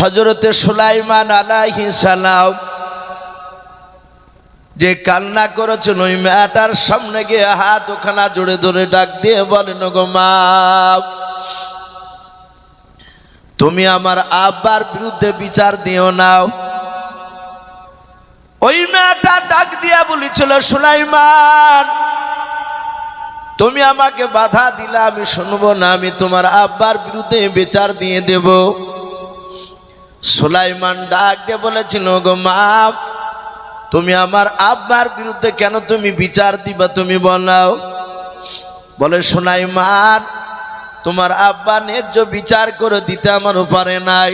হযরতে সুলাইমান আলাইহিস সালাম যে কান্না করেছেন, ওই মেয়েটার সামনে গিয়ে হাত ওখানা জোরে ধরে ডাক দিয়ে বলেন, গো মা, তুমি আমার আব্বার বিরুদ্ধে বিচার দিও না। ওই মেয়েটা ডাক দিয়া বলেছিল, সুলাইমান, তুমি আমাকে বাধা দিলা, আমি শুনবো না, আমি তোমার আব্বার বিরুদ্ধে বিচার দিয়ে দেব। সুলাইমান ডাক দিয়ে বলেছিল, গো মা, তুমি আমার আব্বার বিরুদ্ধে কেন তুমি বিচার দিবা, তুমি বলাও। বলে, সুলাইমান, তোমার আব্বা ন্যায্য বিচার করে দিতে আমার পারে নাই।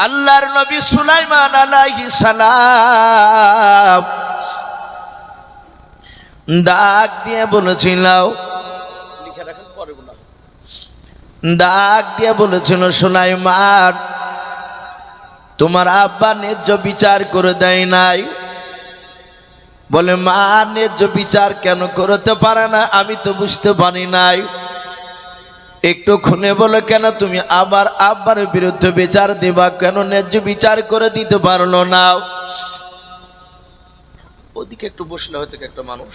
আল্লাহর নবী সুলাইমান আলাইহিস সালাম ডাক দিয়ে বলেছিল, সুলাইমান, তোমার আব্বা ন্যায্য বিচার করে দেয় নাই। বলে, মা, ন্যায্য বিচার কেন করতে পারে না আমি তো বুঝতে পারি নাই, একটু খুলে বলো, কেন তুমি আবার আব্বার বিরুদ্ধে বিচার দিবা, কেন ন্যায্য বিচার করে দিতে পারলো না? ওদিকে একটু বসলে হয়তো একটা মানুষ।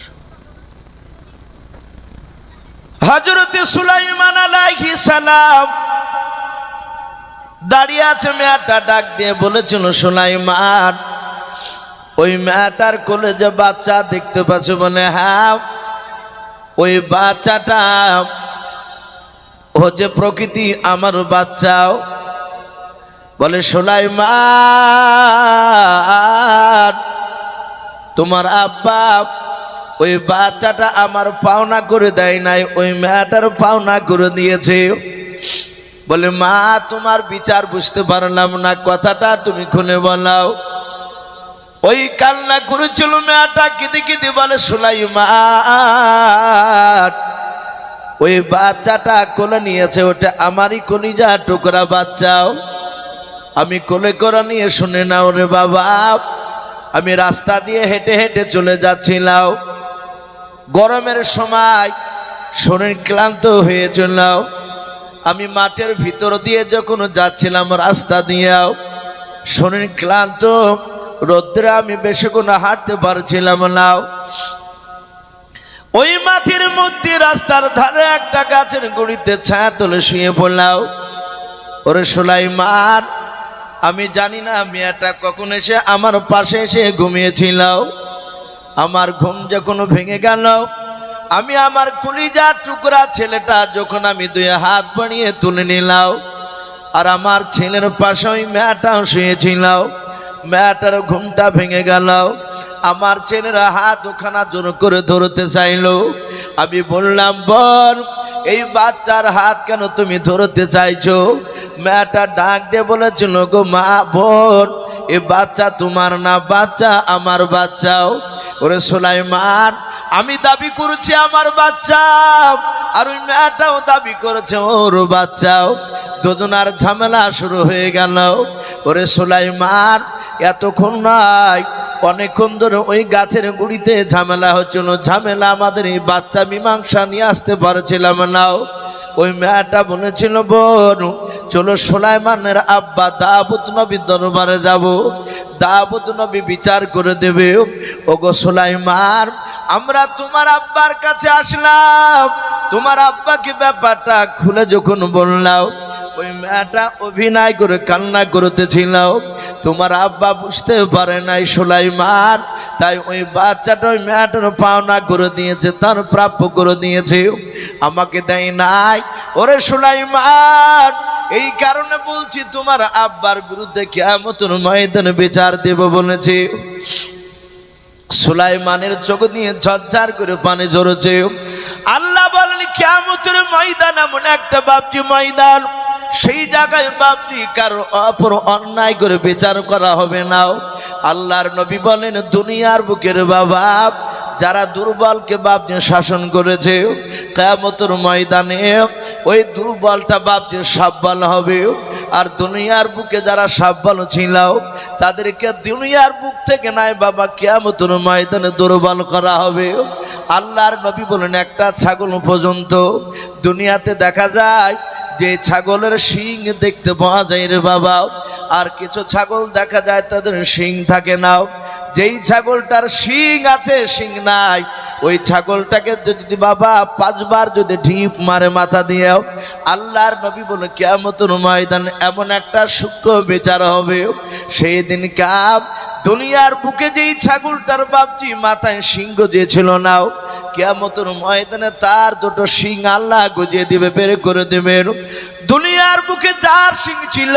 হযরতে সুলাইমান আলাইহিস সালাম দাঁড়িয়ে আছে, মেয়েটা ডাক দিয়ে বলেছিল, সুলাইমান, ওই মেয়েটার কোলে যে বাচ্চা দেখতে পাচ্ছ? বলে, হ্যাঁ, ওই বাচ্চাটা ও যে প্রকৃতি আমার বাচ্চাও। বলে, সুলাইমান, তোমার আব্বা ওই বাচ্চাটা আমার পাওনা করে দেয় নাই, ওই মেয়েটার পাওনা করে দিয়েছে। বলে, মা, তোমার বিচার বুঝতে পারলাম না, কথাটা তুমি খুলে বলাও। ওই কান্না করেছিল মেয়েটা কেঁদে কেঁদে। বলে, সুলাইমান, ওই বাচ্চাটা কোলে নিয়েছে, ওটা আমারই কলিজা টুকরা বাচ্চাও। আমি কোলে করে নিয়ে, শুনে নাও রে বাবা, আমি রাস্তা দিয়ে হেঁটে হেঁটে চলে যাচ্ছিলাম, গরমের সময় শরীর ক্লান্ত হয়েছিল, আমি মাঠের ভিতর দিয়ে যখন যাচ্ছিলাম রাস্তা দিয়েও শরীর ক্লান্ত, রোদ্রে আমি বেশিক্ষণ হাঁটতে পারছিলাম না। ওই মাটির মধ্যে রাস্তার ধারে একটা গাছের গুড়িতে ছায়া তলে শুয়ে পড়লাম। ওরে সুলাইমান, আমি জানি না মেয়েটা কখন এসে আমার পাশে এসে ঘুমিয়েছিল, আমার ঘুম যখন ভেঙে গেল, আমি আমার কলিজার টুকরা ছেলেটা যখন আমি দুই হাত বাড়িয়ে তুলে নিলাম, আর আমার ছেলের পাশে ওই মেয়েটাও শুয়েছিল, মেয়েটার ঘুমটা ভেঙে গেল। আমার ছেলের হাত ওখানা জোর করে ধরতে চাইলো। আমি বললাম, বোন, এই বাচ্চার হাত কেন তুমি ধরতে চাইছো? মেয়েটা ডাক দিয়ে বলেছিল, গো মা, বোন, এই বাচ্চা তোমার না, বাচ্চা আমার বাচ্চাও। ওরে সুলাইমান, আমি দাবি করেছি আমার বাচ্চা, আর ওই মেয়েটাও দাবি করেছে ওর বাচ্চাও। দুজনার ঝামেলা শুরু হয়ে গেল। ওরে সুলাইমান, এতক্ষণ নয়, অনেকক্ষণ ধরে ওই গাছের গুড়িতে ঝামেলা হচ্ছিল। ঝামেলা আমাদের এই বাচ্চা মীমাংসা নিয়ে আসতে পারছিলাম না। ওই মেয়েটা বলেছিল, বোন, চলো সুলাইমানের আব্বা দাউদ নবীর দরবারে যাব, দাউদ নবী বিচার করে দেবে। ওগো সুলাইমান, আমরা তোমার আব্বার কাছে আসলাম, তোমার আব্বাকে ব্যাপারটা খুলে যখন বললাম, ওই মেয়েটা অভিনয় করে কান্না করতেছিল। তোমার আব্বা বুঝতে পারে নাই সুলাইমান, তাই ওই বাচ্চাটা ওই মেয়েটার পাওনা করে দিয়েছে, তার প্রাপ্য করে দিয়েছে, আমাকে দেয় নাই। ওরে সুলাইমান, এই কারণে বলছি, তোমার আব্বার বিরুদ্ধে কিয়ামতের ময়দানে বিচার দেব বলেছে। সুলাইমানের চোখ দিয়ে ঝরঝর করে পানি ঝরেছে। আল্লাহ বলেন, কিয়ামতের ময়দান এমন একটা বাপজি ময়দান, সেই জায়গায় বাপজি কারো অপর অন্যায় করে বিচার করা হবে না। আল্লাহর নবী বলেন, দুনিয়ার বুকের বাবা যারা দুর্বলকে বাপজি শাসন করেছে, কিয়ামতের ময়দানে ওই দুর্বলটা বাপজি সাব্বাল হবে। আর দুনিয়ার বুকে যারা সাব্বাল ছিল, তাদেরকে দুনিয়ার বুক থেকে নাই বাবা কিয়ামতের ময়দানে দুর্বল করা হবে। আল্লাহর নবী বলেন, একটা ছাগল পর্যন্ত দুনিয়াতে দেখা যায় যে ছাগলের শিং দেখতে পাওয়া যায় রে বাবা, আর কিছু ছাগল দেখা যায় তাদের শিং থাকে না। যেই ছাগলটার শিং আছে শিং নাই, ওই ছাগলটাকে যদি বাবা 5 বার যদি ঢিপ মারে মাথা দিয়ে, আল্লাহর নবী বলে কিয়ামতের ময়দান এমন একটা সূক্ষ্ম বিচার হবে সেই দিন কাপ দুনিয়ার বুকে যেই ছাগলটার বাপজি মাথায় শিং গজিয়েছিল না, কিয়ামতের ময়দানে তার দুটো শিং আল্লাহ গজিয়ে দিবে, বের করে দেবেন। দুনিয়ার বুকে যার শিং ছিল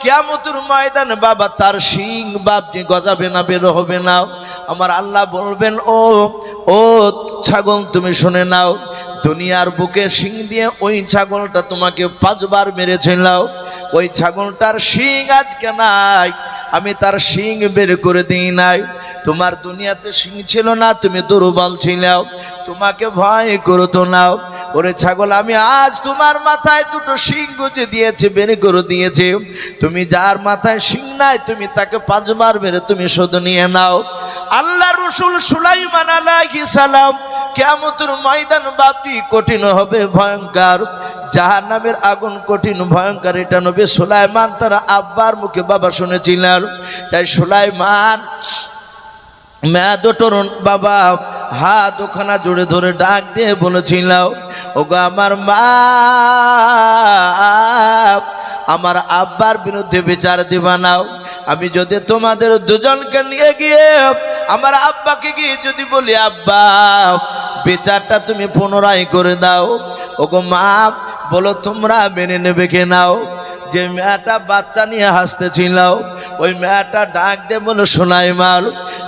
কিয়ামতের ময়দানে বাবা তার শিং বাপজি গজাবে না, বের হবে না। আমার আল্লাহ বলবেন ও ছাগল তুমি শুনে নাও, দুনিয়ার বুকে শিং দিয়ে ওই ছাগলটা তোমাকে 5 বার মেরেছিল, ওই ছাগলটার শিং আজকে নাই, আমি তার শিং বের করে দিই নাই। তোমার দুনিয়াতে শিং ছিল না, তুমি দুর্বল ছিল, তোমাকে ভয় করতো না। ওরে ছাগল আমি আজ তোমার মাথায় দুটো শিং গুঁজে দিয়েছি, বের করে দিয়েছি। তুমি যার মাথায় শিং নাই তুমি তাকে 5 বার মেরে তুমি শোধ নিয়ে নাও। আল্লাহ রসুল সুলাইমান আলাইহিস সালাম কিয়ামতের ময়দান বাপি কঠিন হবে, ভয়ঙ্কর, জাহান্নামের আগুন কঠিন ভয়ঙ্কর। এটা নবী সুলাইমান তার আব্বার মুখে বাবা শুনেছিলেন। তাই সুলাইমান দুটোর বাবা হাত ওখানা জুড়ে ধরে ডাক দিয়ে বলেছিল, ওগো আমার মা, আমার আব্বার বিরুদ্ধে বিচার দিবা নাও। আমি যদি তোমাদের দুজনকে নিয়ে গিয়ে আমার আব্বাকে গিয়ে যদি বলি আব্বা বিচারটা তুমি পুনরায় করে দাও, ওগো মা বলো তোমরা মেনে নেবে কে নাও? যে মেয়েটা বাচ্চা নিয়ে হাসতেছিল ওই মেয়েটা ডাক দিয়ে বলো সুলাইমান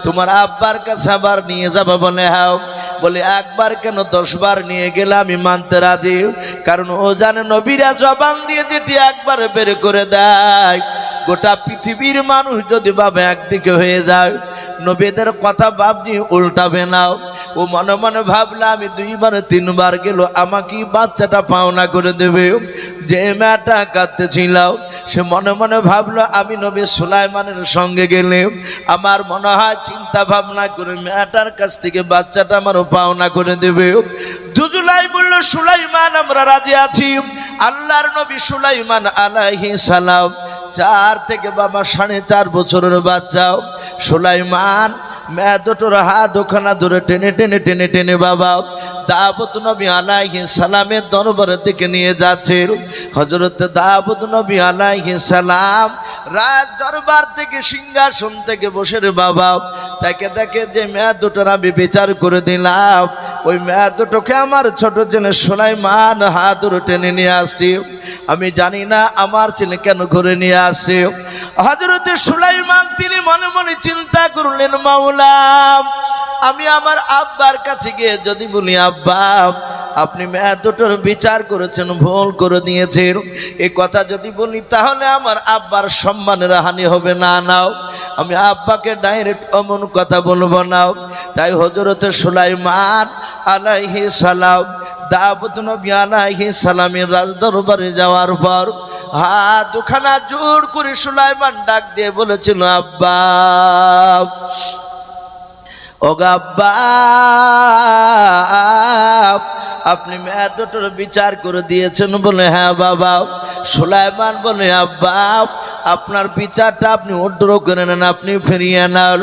তোমার আব্বার কাছে আবার নিয়ে যাবো? বলে হ্যাঁ। বলে 1 বার কেন 10 বার নিয়ে গেলে আমি মানতে রাজি, কারণ ও জানে নবীরা জবান দিয়ে যেটি 1 বার বের করে দেয় গোটা পৃথিবীর মানুষ যদি বাবা একদিকে হয়ে যায়, নবীদের কথা ভাবনি উল্টাবে না। ও মনে মনে ভাবলে আমি 2 বার 3 বার গেল আমাকে বাচ্চাটা পাওনা করে দেবে। যে মেয়েটা কাঁদতেছিল সে মনে মনে ভাবলো আমি নবী সুলাইমানের সঙ্গে গেলে আমার মনে হয় চিন্তা ভাবনা করে মেয়েটার কাছ থেকে বাচ্চাটা আমারও পাওনা করে দেবে। দুজুলাই বলল সুলাইমান আমরা রাজি আছি। আল্লাহর নবী সুলাইমান আলাইহিস সালাম 4 থেকে বাবা 4.5 বছরের বাচ্চা সুলাইমান মেয়ে দুটোর হাত ওখানা ধরে টেনে টেনে টেনে টেনে বাবা দাউদ নবী আলাইহিস সালামের দরবারের দিকে নিয়ে যাচ্ছে। হযরত দাউদ নবী আলাইহিস সালাম রাজ দরবার থেকে সিংহাসন থেকে বসে রে বাবা তাকে দেখে যে মেয়ে দুটোর আমি বিচার করে দিলাম, ওই মেয়ে দুটোকে আমার ছোট ছেলে সুলাইমান হাত ধরে টেনে নিয়ে আসছি। আমি জানি না আমার ছেলে কেন ঘুরে নিয়ে আসে। হযরত সুলাইমান তিনি মনে মনে চিন্তা করলেন, মাওলা আমি আমার আব্বার কাছে গিয়ে যদি বলি আব্বা আপনি মেয়ে দুটোর বিচার করেছেন, ভুল করে দিয়েছেন, এই কথা যদি বলি তাহলে আমার আব্বার সম্মানের হানি হবে না। নাও আমি আব্বাকে ডাইরেক্ট অমন কথা বলবো না। তাই হযরত সুলাইমান আলাইহিস সালাম দাউদ নবী আলাইহিস সালামের রাজ দরবারে যাওয়ার পর হাত দুখানা জোর করে সুলাইমান ডাক দিয়ে বলেছিল, আব্বা ও আব্বা আপনি মেয়ে দুটোর বিচার করে দিয়েছেন? বলে হ্যাঁ বাবা। সুলাইমান বলে আব্বা আপনার বিচারটা আপনি উদ্র করে নেন, আপনি ফিরিয়ে নেন।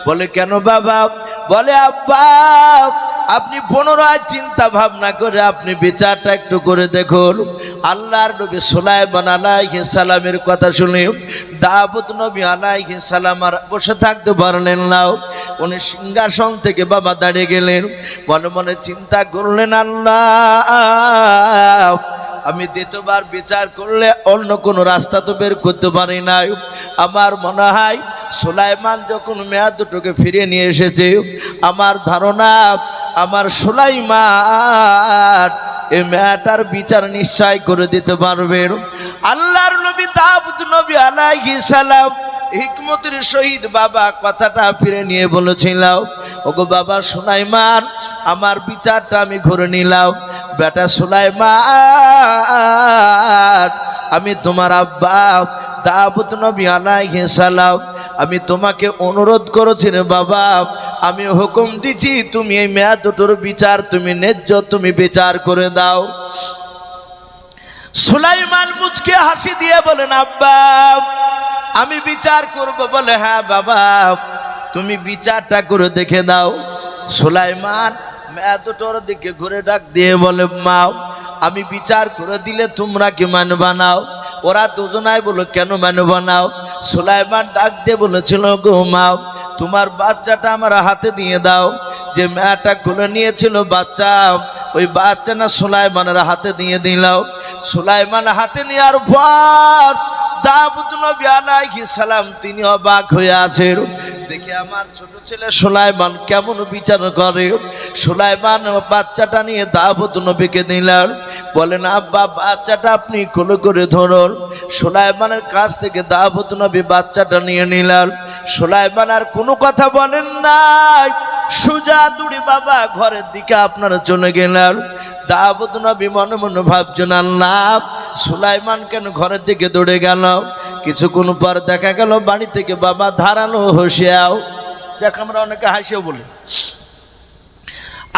বলে কেন বাবা? বলে আব্বা আপনি পুনরায় চিন্তা ভাবনা করে আপনি বিচারটা একটু করে দেখুন। আল্লাহর নবী সুলাইমান আলাইহিস সালামের কথা শুনে দাউদ নবী আলাইহিস সালাম আর বসে থাকতে পারলেন না। উনি সিংহাসন থেকে বাবা দাঁড়িয়ে গেলেন, মনে মনে চিন্তা করলেন, আল্লাহ আমি দ্বিতীয়বার বিচার করলে অন্য কোনো রাস্তা তো বের করতে পারি নাই। আমার মনে হয় সুলাইমান যখন মেয়ে দুটোকে ফিরিয়ে নিয়ে এসেছে, আমার ধারণা আমার সুলাইমান এই মেয়েটার বিচার নিশ্চয় করে দিতে পারবেন। আল্লাহর নবী দাউদ নবী আলাইহিস সালাম হিকমতের সহিত বাবা কথাটা ফিরে নিয়ে বলেছিল, ওগো বাবা সুলাইমান আমার বিচারটা আমি ঘুরে নিলাম। বেটা সুলাইমান আমি তোমার আব্বা দাউদ নবী আলাইহিস সালাম আমি তোমাকে অনুরোধ করেছি রে বাবা, আমি হুকুম দিছি তুমি এই মেয়ে দুটোর বিচার তুমি ন্যায্য তুমি বিচার করে দাও। সুলাইমান মুচকে হাসি দিয়ে বলেন, আব্বা আমি বিচার করব। বলে, হ্যাঁ বাবা, তুমি বিচারটা করে দেখে দাও। সুলাইমান মেয়ে দুটোর দিকে ঘুরে ডাক দিয়ে বলে, মা আমি বিচার করে দিলে তোমরা কি মানবা নাও? ওরা দুজনাই বলো, কেন মানবা নাও? সুলাইমান ডাক দিয়ে বলেছিল, গো মা তোমার বাচ্চাটা আমার হাতে দিয়ে দাও। যে মেয়েটা কোলে নিয়েছিল বাচ্চা, ওই বাচ্চা না সুলাইমানের হাতে দিয়ে দিলাম। সুলাইমান হাতে নেওয়ার পর দাউদ নবী আলাইহিস সালাম তিনি অবাক হয়ে আছেন, দেখে আমার ছোট ছেলে সুলাইমান কেমন বিচার করে। সুলাইমান বাচ্চাটা নিয়ে দাউদ নবীকে দিলেন। বলেন, আব্বা বাচ্চাটা আপনি কোলে করে ধরুন। সুলাইমানের কাছ থেকে দাউদ নবী বাচ্চাটা নিয়ে নিলেন। সুলাইমান আর কোনো কথা বলেন নাই, সোজা দৌড়ে বাবা ঘরের দিকে আপনারা চলে গেলেন। দাউদ নবী মনে মনে ভাবছেন, আল্লাহ সুলাইমান কেন ঘরের দিকে দৌড়ে গেল? কিছুক্ষণ পর দেখা গেল বাড়ি থেকে বাবা ধারালো হোসিয়াও, দেখ আমরা অনেকে হাসিও বলি।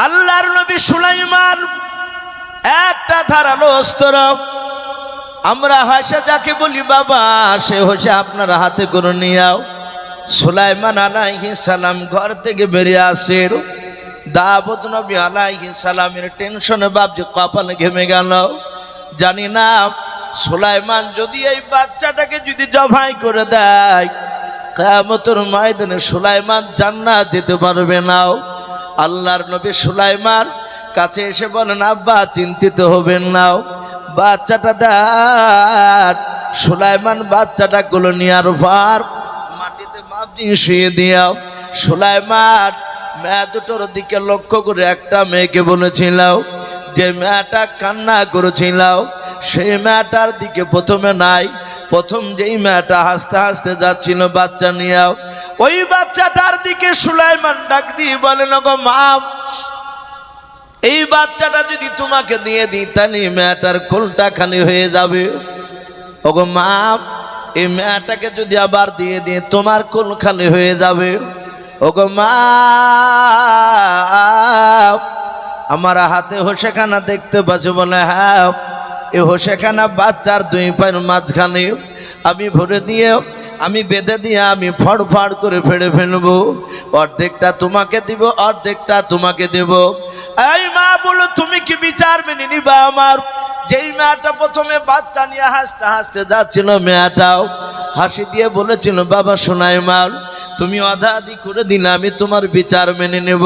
আল্লাহর নবী সুলাইমান একটা ধারালো অস্ত্র, আমরা হাসা যাকে বলি বাবা, সে হোসে আপনারা হাতে করে নিয়ে। সুলাইমান আলাইহিস সালাম ঘর থেকে বেরিয়ে আসেন। দাউদ নবী আলাইহিস সালামের টেনশনে ভাবছে কপালে ঘেমে গেল। জানি না সুলাইমান যদি এই বাচ্চাটাকে যদি জবাই করে দেয়, কিয়ামতের ময়দানে সুলাইমান জান্নাত যেতে পারবে না। আল্লাহর নবী সুলাইমান কাছে এসে বলেন, আব্বা চিন্তিত হবেন না, বাচ্চাটা দেখ। সুলাইমান বাচ্চাটা গুলো নেওয়ার পর মাটিতে মাটি শুয়ে দিয়াও। সুলাইমান মেয়ে দুটোর দিকে লক্ষ্য করে একটা মেয়েকে বলেছিল, যে মেয়েটা কান্না করেছিল সেই মেয়েটার দিকে প্রথমে নাই, প্রথম যেই মেয়েটা হাসতে হাসতে যাচ্ছিল বাচ্চা নিয়েও, ওই বাচ্চাটার দিকে সুলাইমান ডাক দিয়ে বলেন, গো মা এই বাচ্চাটা যদি তোমাকে দিয়ে দিই তাহলে মেয়েটার কোলটা খালি হয়ে যাবে। ওগো মা এই মেয়েটাকে যদি আবার দিয়ে দিই তোমার কোল খালি হয়ে যাবে। ওগো মা আমার হাতে হোসেখানা দেখতে পাচ্ছ? বলে, হ্যাঁ এই হোসেখানা বাচ্চার দুই পায়ের মাঝখানে আমি ভরে দিয়ে আমি বেঁধে দিয়ে আমি ফড় ফড় করে ফেড়ে ফেলবো। অর্ধেকটা তোমাকে দিব, অর্ধেকটা তোমাকে দেব। এই মা বলো, তুমি কি বিচার মেনে নিবা আমার? যেই মেয়েটা প্রথমে বাচ্চা নিয়ে হাসতে হাসতে যাচ্ছিল, মেয়েটাও হাসি দিয়ে বলেছিল, বাবা সুলাইমান তুমি আধা আধি করে দিলে আমি তোমার বিচার মেনে নেব।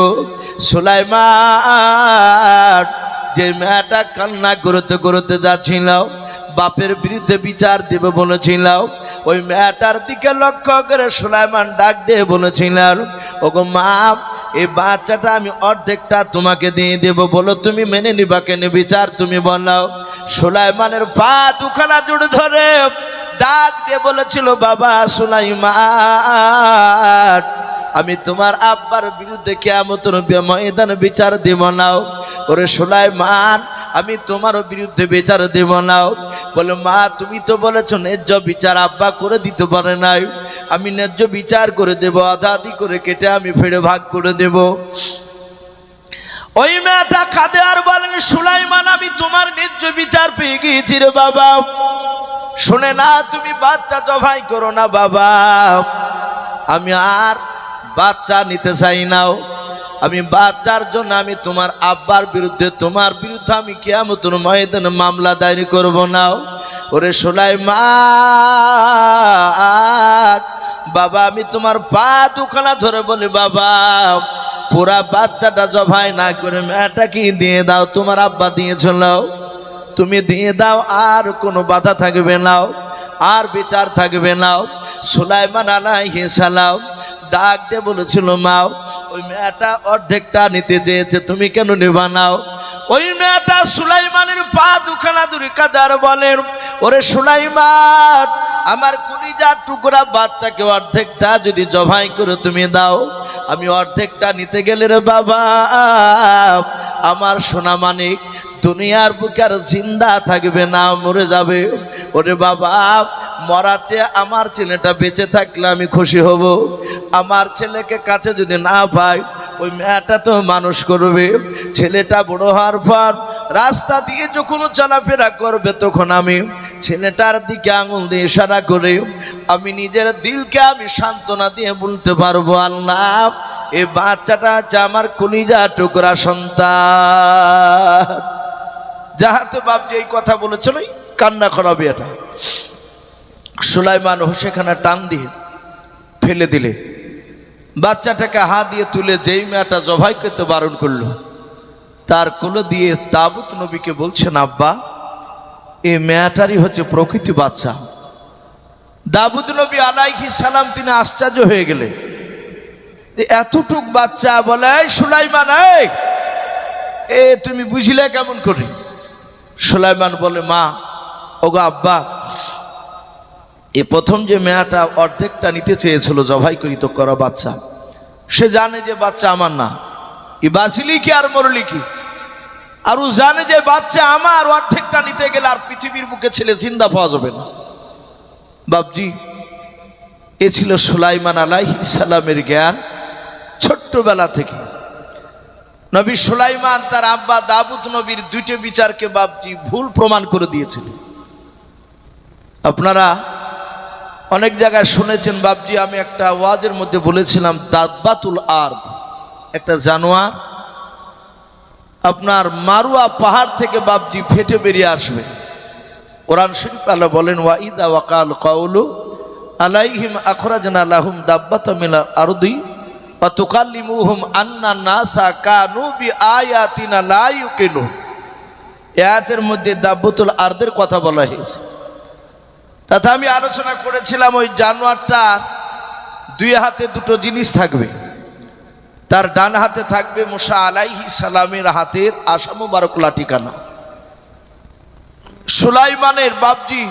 সুলাইমান যে মেয়েটা কান্না করতে করতে যাচ্ছিল, বাপের বিরুদ্ধে বিচার দেবে বলেছিল, ওই মেয়েটার দিকে লক্ষ্য করে সুলাইমান ডাক দিয়ে বলেছিলেন, ওগো মা এই বাচ্চাটা আমি অর্ধেকটা তোমাকে দিয়ে দেব, বলো তুমি মেনে নিবা কেন? বিচার তুমি বলো। সুলাইমানের পা দুখানা জুড়ে ধরে ডাক দিয়ে বলেছিল, বাবা সুলাইমান আমি তোমার আব্বার বিরুদ্ধে কিয়ামতের ময়দানে বিচার দেব না। ওরে সুলাইমান আমি তোমার বিরুদ্ধে বিচার দেব না। বলে, মা তুমি তো বলেছো ন্যায্য বিচার আব্বা করে দিতে পারে নাই, আমি ন্যায্য বিচার করে দেব, আধা আধি করে কেটে আমি ফেড়ে ভাগ করে দেব। ওই মেয়েটা কাঁদে আর বলেন, সুলাইমান আমি তোমার ন্যায্য বিচার পেয়ে গিয়েছি রে বাবা। শুনে না তুমি বাচ্চা জবাই করো না বাবা, আমি আর বাচ্চা নিতে চাই নাও। আমি বাচ্চার জন্য আমি তোমার আব্বার বিরুদ্ধে তোমার বিরুদ্ধে আমি কিয়ামতের ময়দানে মামলা দায়ের করব না। ওরে সুলাইমান বাবা আমি তোমার পা দুখানা ধরে বলি, বাবা পুরা বাচ্চাটা জবাই না করে মেয়েটাকে দিয়ে দাও, তোমার আব্বা দিয়েছিল তুমি দিয়ে দাও, আর কোনো বাধা থাকবে না, আর বিচার থাকবে না। সুলাইমান আলাইহিস সালাম ডাক দিয়ে বলেছিল, মা ওই মেয়েটা অর্ধেকটা নিতে চেয়েছে, তুমি কেন নেবা নাও? ওই মেয়েটা সুলাইমানের পা দুখানা দূরে কাদার বলেন, ওরে সুলাইমান আমার কলিজার টুকরা বাচ্চাকে অর্ধেকটা যদি জবাই করে তুমি দাও, আমি অর্ধেকটা নিতে গেলে রে বাবা আমার সোনা মানিক দুনিয়ার বুকে আর জিন্দা থাকবে না, মরে যাবে। ওরে বাবা মরা চেয়ে আমার ছেলেটা বেঁচে থাকলে আমি খুশি হব। আমার ছেলেকে কাছে যদি না পাই ওই মেয়েটা তো মানুষ করবে, ছেলেটা বড় হওয়ার পর রাস্তা দিয়ে যখন চলাফেরা করবে তখন আমি ছেলেটার দিকে আঙুল দিয়ে ইশারা করে আমি নিজের দিলকে আমি সান্ত্বনা দিয়ে বলতে পারবো, আল্লাহ এই বাচ্চাটা আছে আমার কলিজা টুকরা সন্তান। যাহাতে বাপজি এই কথা বলেছিল কান্না করাবে এটা। সুলাইমান হোসেখানা টান দিয়ে ফেলে দিলে, বাচ্চাটাকে হাত দিয়ে তুলে যেই মেয়েটা জবাই করতে বারণ করলো তার কোলে দিয়ে তাবুত নবীকে বলছেন, আব্বা এই মেয়েটারই হচ্ছে প্রকৃতি বাচ্চা। দাউদ নবী আলাইহিস সালাম তিনি আশ্চর্য হয়ে গেলেন, এতটুক বাচ্চা বলে সুলাইমান এ তুমি বুঝলে কেমন করে? সুলাইমান বলে, মা ওগো আব্বা, এ প্রথম যে মেয়েটা অর্ধেকটা নিতে চেয়েছিল জবাই করিত করা বাচ্চা, সে জানে যে বাচ্চা আমার না, ই বাঁচলি কি আর মরলি কি, আর ও জানে যে বাচ্চা আমার, অর্ধেকটা নিতে গেলে আর পৃথিবীর বুকে ছেলে জিন্দা পাওয়া যাবে না। বাপজি এ ছিল সুলাইমান আলাইহিস সালামের জ্ঞান ছোট্টবেলা থেকে। নবী সুলাইমান তার আব্বা দাউদ নবীর দুইটি বিচারকে বাপজি ভুল প্রমাণ করে দিয়েছিল। আপনারা অনেক জায়গায় শুনেছেন বাপজি, আমি একটা ওয়াজের মধ্যে বলেছিলাম দাব্বাতুল আরদ, একটা জানোয়ার আপনার মারুয়া পাহাড় থেকে বাপজি ফেটে বেরিয়ে আসবে। কোরআন শরীফ আল্লাহ বলেন, ওয়াইদা ওয়াকাল কাউলু আলাইহিম আখরাজনা লাহুম দাব্বাতাম মিনাল আরদি ওয়া তুকাল্লিমুহুম আন্না নাসা কানু বিআয়াতিনা লা ইউকিনুন। এই আয়াতের মধ্যে দাব্বাতুল আরদের কথা বলা হয়েছে। তাতে আমি আলোচনা করেছিলাম ওই জানোয়ারটা দুই হাতে দুটো জিনিস থাকবে, তার ডান হাতে থাকবে মুসা আলাইহিস সালামের হাতের আশা মুবারক লাঠিকানা। সুলাইমানের বাপজি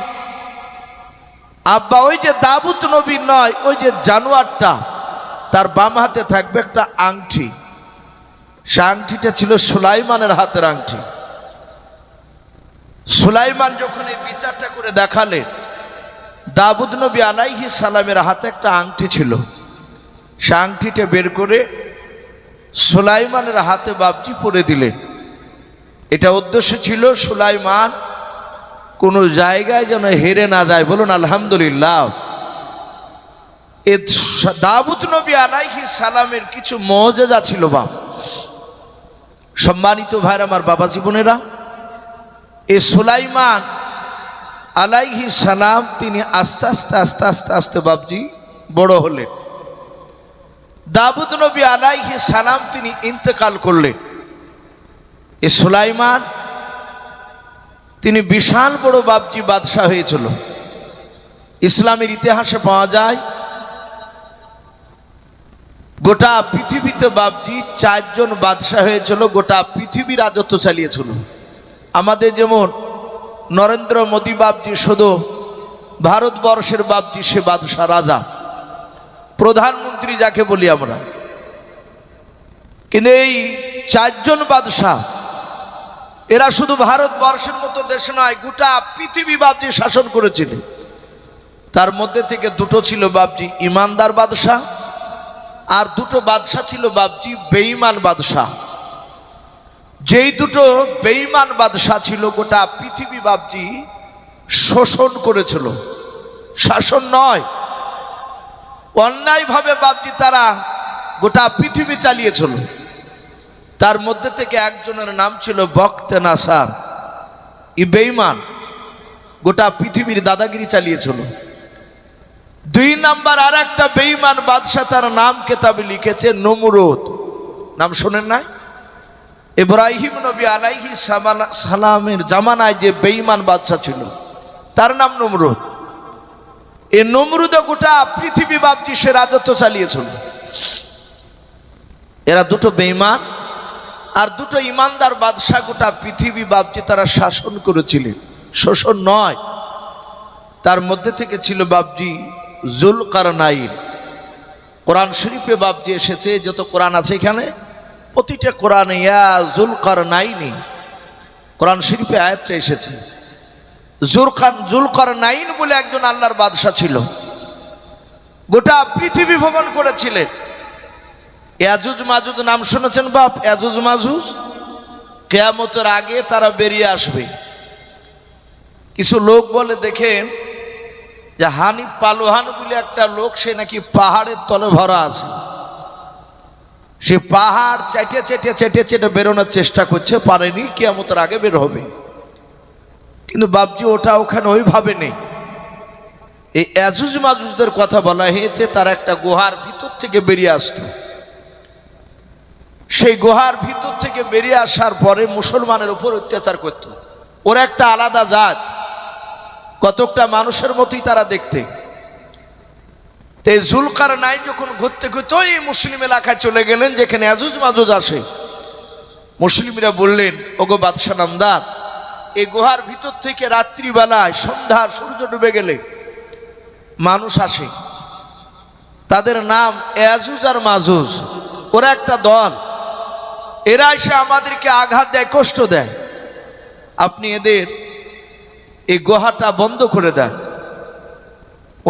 আব্বা ওই যে দাউদ নবী নয়, ওই যে জানোয়ারটা তার বাম হাতে থাকবে একটা আংটি, সে আংটিটা ছিল সুলাইমানের হাতের আংটি। সুলাইমান যখন এই বিচারটা করে দেখালেন, দাউদ নবী আলাইহিস সালামের হাতে একটা আংটি ছিল, সে আংটিটা বের করে সুলাইমানের হাতে বাপজি পরে দিলেন। এটা উদ্দেশ্য ছিল সুলাইমান কোনো জায়গায় যেন হেরে না যায়। বলুন আলহামদুলিল্লাহ। এ দাউদ নবী আলাইহিস সালামের কিছু মুজিজা ছিল বাপ। সম্মানিত ভাইরা আমার, বাবা জীবনেরা, এ সুলাইমান আলাইহিস সালাম তিনি আস্তে আস্তে আস্তে আস্তে আস্তে বাপজি বড় হলেন। দাউদ নবী আলাইহিস সালাম তিনি ইন্তেকাল করলেন। এ সুলাইমান তিনি বিশাল বড় বাপজি বাদশাহ হয়েছিল। ইসলামের ইতিহাসে পাওয়া যায় গোটা পৃথিবীতে বাপজি 4 জন বাদশাহ হয়েছিল, গোটা পৃথিবী রাজত্ব চালিয়েছিল। আমাদের যেমন নরেন্দ্র মোদী বাপজি শুধু ভারতবর্ষের বাপজি সে বাদশাহ রাজা, প্রধানমন্ত্রী যাকে বলি আমরা। কিন্তু এই 4 জন বাদশাহ এরা শুধু ভারতবর্ষের মতো দেশে নয়, গোটা পৃথিবী বাপজি শাসন করেছিলেন। তার মধ্যে থেকে দুটো ছিল বাপজি ইমানদার বাদশাহ, আর দুটো বাদশাহ ছিল বাপজি বেঈমান বাদশাহ। যেই দুটো বেঈমান বাদশাহ ছিল গোটা পৃথিবী বাপজি শোষণ করেছিল, শাসন নয়, অন্যায়ভাবে বাপজি তারা গোটা পৃথিবী চালিয়েছিল। তার মধ্যে থেকে একজনের নাম ছিল বখতে নাসার। ই বেঈমান, গোটা পৃথিবীর দাদাগিরি চালিয়েছিল। 2 নাম্বার আর একটা বেঈমান বাদশাহ, তার নাম কেতাবে লিখেছে নমরুদ। নাম শোনেন না? ইব্রাহিম নবী আলাইহিস সালামের জামানায় যে বেঈমান বাদশাহ ছিল তার নাম নমরুদ। এই নমরুদ গোটা পৃথিবী বাপজি সে রাজত্ব চালিয়েছিল। এরা দুটো বেঈমান আর দুটো ইমানদার বাদশাহ গোটা পৃথিবী বাপজি তারা শাসন করেছিলেন, শোষণ নয়। তার মধ্যে থেকে ছিল বাপজি জুলকারনাইন। কোরআন শরীফে বাপজি এসেছে, যত কোরআন আছে এখানে প্রতিটা কোরআনে ইয়া জুলকারনাইনি, কোরআন শরীফে আয়াতটা এসেছে। জুলকারনাইন বলে একজন আল্লাহর বাদশাহ ছিল, গোটা পৃথিবী ভ্রমণ করেছিলেন। ইয়াজুজ মাজুজ নাম শুনেছেন বাপ? ইয়াজুজ মাজুজ কিয়ামতের আগে তারা বেরিয়ে আসবে। কিছু লোক বলে দেখেন যে হানিফ পালোহান বলে একটা লোক, সে নাকি পাহাড়ের তলে ভরা আছে। সে পাহাড় চেটে চেটে চেটে চেটে বেরোনোর চেষ্টা করছে, পারেনি, কিয়ামতের আগে বের হবে। কিন্তু বাপজি ওটা ওখানে ওইভাবে নেই। এই ইয়াজুজ মাজুজদের কথা বলা হয়েছে, তারা একটা গুহার ভিতর থেকে বেরিয়ে আসতো। সেই গুহার ভিতর থেকে বেরিয়ে আসার পরে মুসলমানের উপর অত্যাচার করত। ওরা একটা আলাদা জাত, কতকটা মানুষের মতোই তারা দেখতে। জুলকারনাইন যখন ঘুরতে ঘুরতে ওই মুসলিম এলাকায় চলে গেলেন যেখানে ইয়াজুজ মাজুজ আসে, মুসলিমরা বললেন, ওগো বাদশা নামদার, এই গুহার ভিতর থেকে রাত্রিবেলায় সন্ধ্যার সূর্য ডুবে গেলে মানুষ আসে, তাদের নাম ইয়াজুজ আর মাজুজ। ওরা একটা দল, এরা এসে আমাদেরকে আঘাত দেয়, কষ্ট দেয়। আপনি এদের এই গুহাটা বন্ধ করে দেন।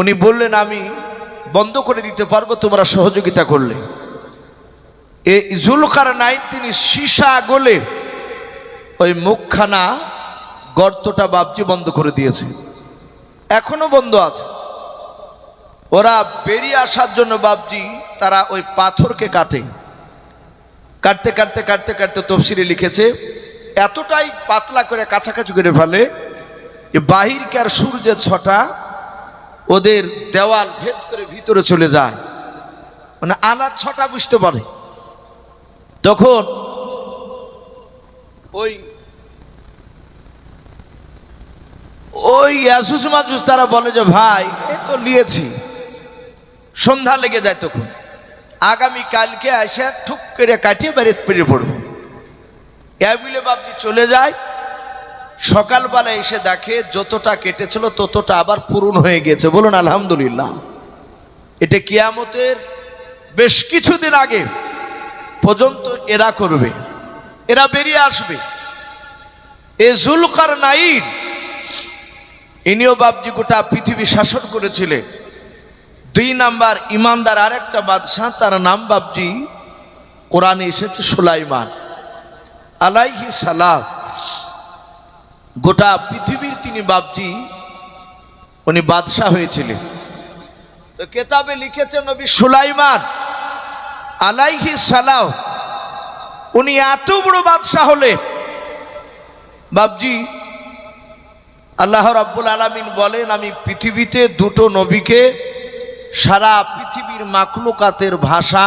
উনি বললেন, আমি বন্ধ করে দিতে পারবো তোমরা সহযোগিতা করলে। এই জুলকারনাইন তিনি সীসা গলে ওই মুখখানা গর্তটা বাপজি বন্ধ করে দিয়েছে, এখনো বন্ধ আছে। ওরা বেরিয়ে আসার জন্য বাপজি তারা ওই পাথরকে কাটে, কাটতে কাটতে কাটতে কাটতে তফসিরে লিখেছে এতটাই পাতলা করে কাছাকাছি করে ফেলে যে বাহিরকার সূর্যের ছটা ওদের দেওয়াল ভেদ করে ভিতরে চলে যায়, মানে আনার ছটা বুঝতে পারে। তখন ওই ইয়াজুজ মাজুজ তারা বলে যে ভাই এ তো নিয়েছি, সন্ধ্যা লেগে যায়, তখন আগামী কালকে এসে ঠুক করে কাটিয়ে বেরিয়ে পেরিয়ে পড়বো। বলে বাপজি চলে যায়। সকালবেলা এসে দেখে যতটা কেটেছিল ততটা আবার পূরণ হয়ে গেছে। বলুন আলহামদুলিল্লাহ। এটা কিয়ামতের বেশ কিছুদিন আগে পর্যন্ত এরা করবে, এরা বেরিয়ে আসবে। এ জুলকারনাইন ইনিও বাপজি গোটা পৃথিবী শাসন করেছিলেন। 2 নাম্বার ইমানদার আর একটা বাদশাহ, তার নাম বাপজি কোরআনে এসেছে সুলাইমান আলাইহিস সালাম। গোটা পৃথিবীর তিনি বাপজি উনি বাদশাহ হয়েছিলেন। তো কেতাবে লিখেছে নবী সুলাইমান আলাইহিস সালাম উনি এত বড় বাদশাহ হলেন বাপজি, আল্লাহ রাব্বুল আলামিন বলেন, আমি পৃথিবীতে 2টো নবীকে সারা পৃথিবীর মাখলুকাতের ভাষা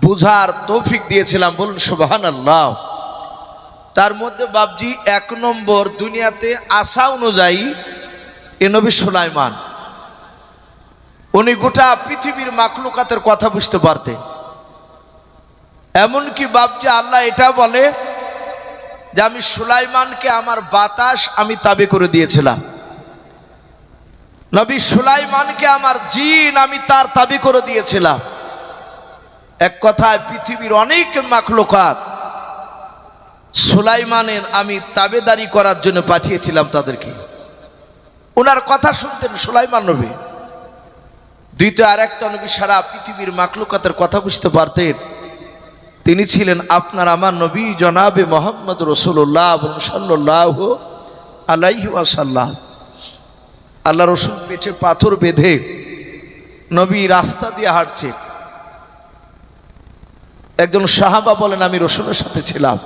বুঝার তৌফিক দিয়েছিলাম। বলুন সুবহানাল্লাহ। তার মধ্যে বাপজি 1 নম্বর দুনিয়াতে আসা অনুযায়ী এ নবী সুলাইমান, উনি গোটা পৃথিবীর মাখলুকাতের কথা বুঝতে পারতেন। এমনকি বাপজি আল্লাহ এটা বলে যে আমি সুলাইমানকে আমার বাতাস আমি তাবে করে দিয়েছিলাম, নবী সুলাইমানকে আমার জিন আমি তার তাবে করে দিয়েছিলাম। এক কথায় পৃথিবীর অনেক মাখলুকাত সুলাইমানের আমি তাবেদারি করার জন্য পাঠিয়েছিলাম তাদেরকে। ওনার কথা শুনতেন সুলাইমান নবী। দ্বিতীয় আরেকটা নবী সারা পৃথিবীর মাখলুকাতের কথা বুঝতে পারতেন, তিনি ছিলেন আপনার আমার নবী জনাবে মোহাম্মদ রাসূলুল্লাহ সাল্লাল্লাহু আলাইহি ওয়াসাল্লাম। আল্লাহ রসুল পেটে পাথর বেঁধে নবী রাস্তা দিয়ে হাঁটছে। একজন সাহাবা বলেন, আমি রসুলের সাথে ছিলাম,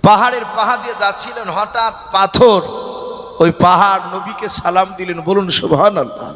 পাহাড়ের পাহাড় দিয়ে যাচ্ছিলেন, হঠাৎ পাথর ওই পাহাড় নবীকে সালাম দিলেন। বলুন সুবহানাল্লাহ।